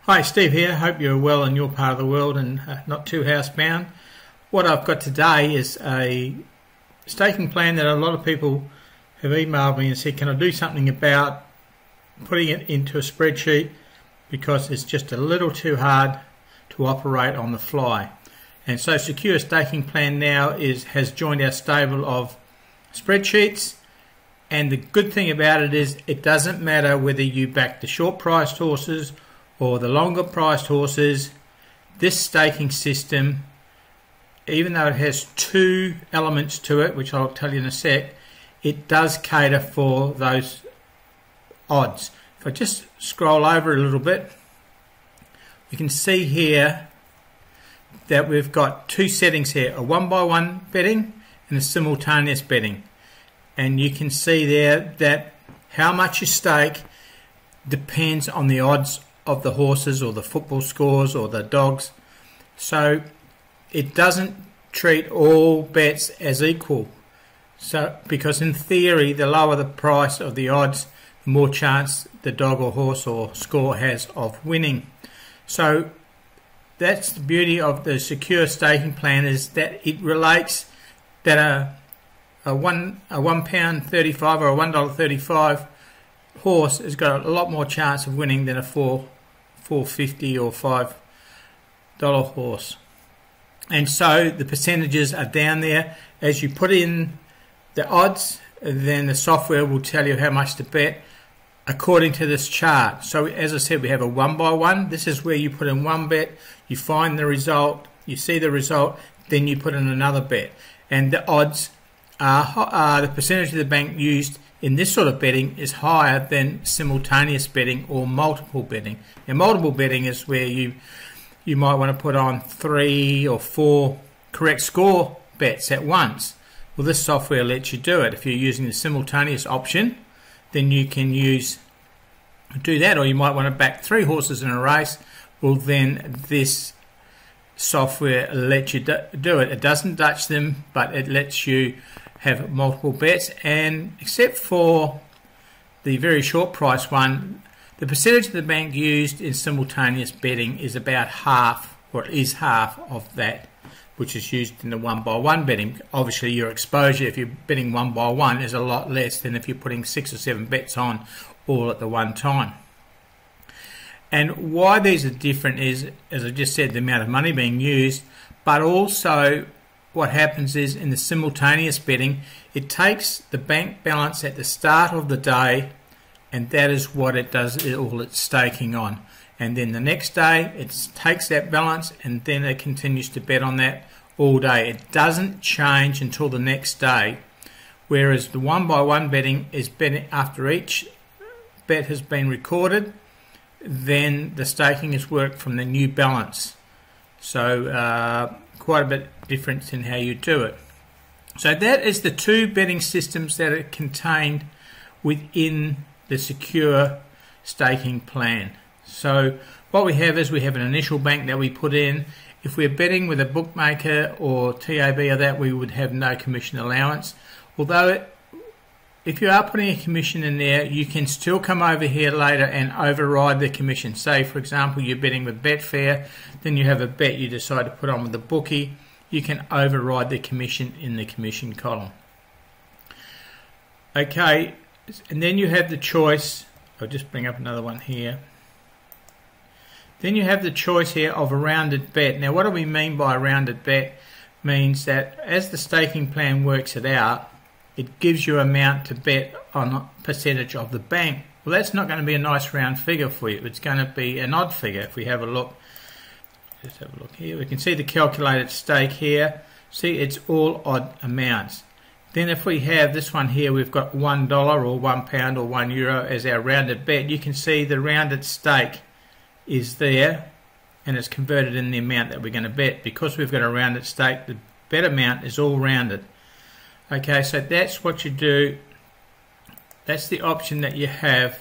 Hi, Steve here. Hope you're well in your part of the world and not too housebound. What I've got today is a staking plan that a lot of people have emailed me and said, can I do something about putting it into a spreadsheet because it's just a little too hard to operate on the fly. And so Secure Staking Plan now has joined our stable of spreadsheets, and the good thing about it is it doesn't matter whether you back the short priced horses or the longer priced horses. This staking system, even though it has two elements to it, which I'll tell you in a sec, it does cater for those odds. If I just scroll over a little bit, you can see here that we've got two settings here, a 1x1 betting and a simultaneous betting. And you can see there that how much you stake depends on the odds of the horses or the football scores or the dogs. So it doesn't treat all bets as equal. So because in theory, the lower the price of the odds, the more chance the dog or horse or score has of winning. So that's the beauty of the Secure Staking Plan, is that it relates that a £1.35 or a $1.35 horse has got a lot more chance of winning than a $4.50 or $5 horse. And so the percentages are down there. As you put in the odds, then the software will tell you how much to bet according to this chart. So as I said, we have a 1x1. This is where you put in one bet, you find the result, you see the result, then you put in another bet. And the odds are the percentage of the bank used in this sort of betting is higher than simultaneous betting or multiple betting. Now, multiple betting is where you might want to put on 3 or 4 correct score bets at once. Well, this software lets you do it. If you're using the simultaneous option, then you can do that, or you might want to back 3 horses in a race. Well, then this software lets you do it. It doesn't Dutch them, but it lets you have multiple bets. And except for the very short price one, the percentage of the bank used in simultaneous betting is about half, or it is half of that which is used in the 1x1 betting. Obviously your exposure if you're betting 1x1 is a lot less than if you're putting 6 or 7 bets on all at the one time. And why these are different is, as I just said, the amount of money being used, but also what happens is in the simultaneous betting, it takes the bank balance at the start of the day, and that is what it does, all its staking on. And then the next day, it takes that balance, and then it continues to bet on that all day. It doesn't change until the next day, whereas the 1x1 betting is betting after each bet has been recorded, then the staking is worked from the new balance. So quite a bit difference in how you do it. So that is the two betting systems that are contained within the Secure Staking Plan. So what we have is we have an initial bank that we put in. If we're betting with a bookmaker or TAB or that, we would have no commission allowance. Although if you are putting a commission in there, you can still come over here later and override the commission. Say, for example, you're betting with Betfair, then you have a bet you decide to put on with the bookie. You can override the commission in the commission column. Okay, and then you have the choice. I'll just bring up another one here. Then you have the choice here of a rounded bet. Now, what do we mean by a rounded bet? Means that as the staking plan works it out, it gives you an amount to bet on a percentage of the bank. Well, that's not going to be a nice round figure for you. It's going to be an odd figure. If we have a look, just have a look here. We can see the calculated stake here. See, it's all odd amounts. Then if we have this one here, we've got $1 or £1 or €1 as our rounded bet. You can see the rounded stake is there, and it's converted in the amount that we're going to bet. Because we've got a rounded stake, the bet amount is all rounded. Okay, so that's what you do. That's the option that you have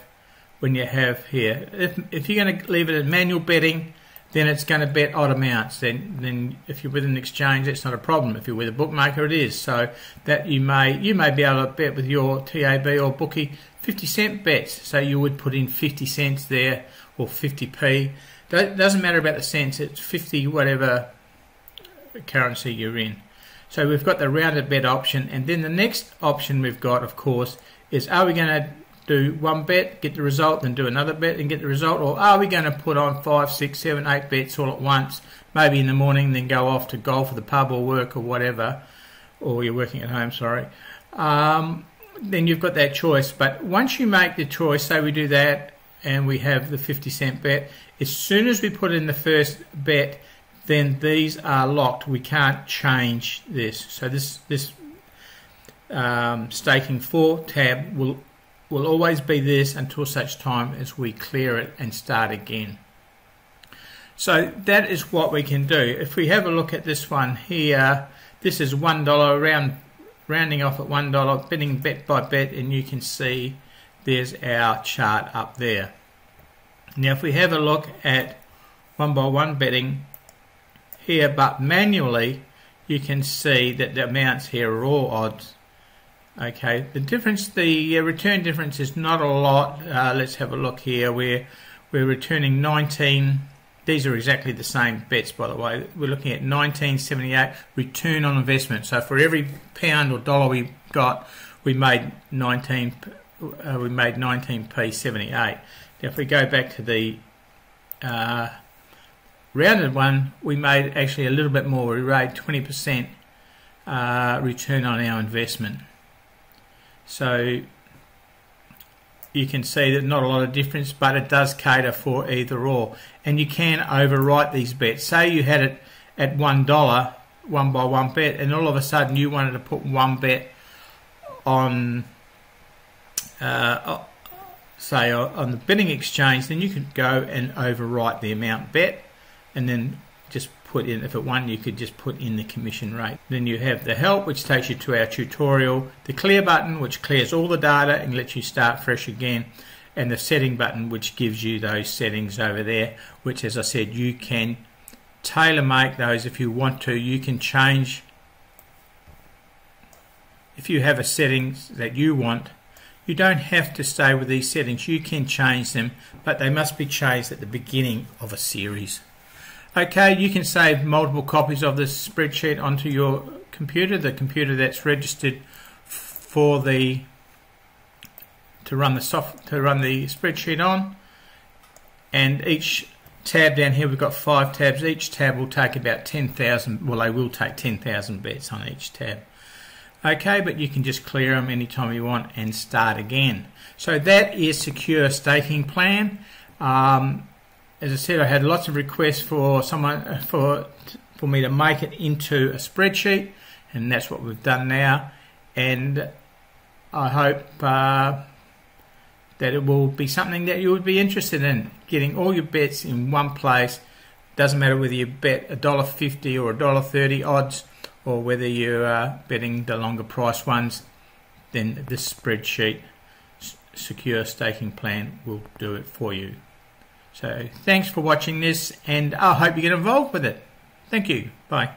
when you have here. If you're going to leave it as manual betting, then it's going to bet odd amounts. Then if you're with an exchange, that's not a problem. If you're with a bookmaker, it is. So that you may be able to bet with your TAB or bookie 50-cent bets. So you would put in 50 cents there, or 50p. It doesn't matter about the cents, it's 50 whatever currency you're in. So we've got the rounded bet option, and then the next option we've got, of course, is are we going to do one bet, get the result, then do another bet and get the result, or are we going to put on 5, 6, 7, 8 bets all at once, maybe in the morning, then go off to golf or the pub or work or whatever, or you're working at home, sorry. Then you've got that choice. But once you make the choice, say we do that and we have the 50-cent bet, as soon as we put in the first bet, then these are locked. We can't change this. So this staking 4 tab will always be this until such time as we clear it and start again. So that is what we can do. If we have a look at this one here, this is $1, rounding off at $1, betting bet by bet, and you can see there's our chart up there. Now if we have a look at 1 by 1 betting here, but manually, you can see that the amounts here are all odds. Okay, the difference, the return difference is not a lot. Let's have a look here. We're returning 19. These are exactly the same bets, by the way. We're looking at 19.78 return on investment. So for every pound or dollar we got, we made 19p78. Now if we go back to the rounded one, we made actually a little bit more. We made 20% return on our investment. So you can see that not a lot of difference, but it does cater for either or. And you can overwrite these bets. Say you had it at $1, 1 by 1 bet, and all of a sudden you wanted to put one bet on, say on the betting exchange, then you could go and overwrite the amount bet, and then just put in, if it won, you could just put in the commission rate. Then you have the help, which takes you to our tutorial, the clear button, which clears all the data and lets you start fresh again, and the setting button, which gives you those settings over there, which, as I said, you can tailor make those if you want to. You can change, if you have a settings that you want, you don't have to stay with these settings. You can change them, but they must be changed at the beginning of a series. Okay, you can save multiple copies of this spreadsheet onto your computer, the computer that's registered for to run the spreadsheet on. And each tab down here, we've got 5 tabs. Each tab will take about 10,000. Well, they will take 10,000 bets on each tab. Okay, but you can just clear them anytime you want and start again. So that is Secure Staking Plan. As I said, I had lots of requests for someone for me to make it into a spreadsheet, and that's what we've done now. And I hope that it will be something that you would be interested in, getting all your bets in one place. Doesn't matter whether you bet $1.50 or $1.30 odds, or whether you're betting the longer price ones. Then this spreadsheet, Secure Staking Plan, will do it for you. So thanks for watching this, and I hope you get involved with it. Thank you. Bye.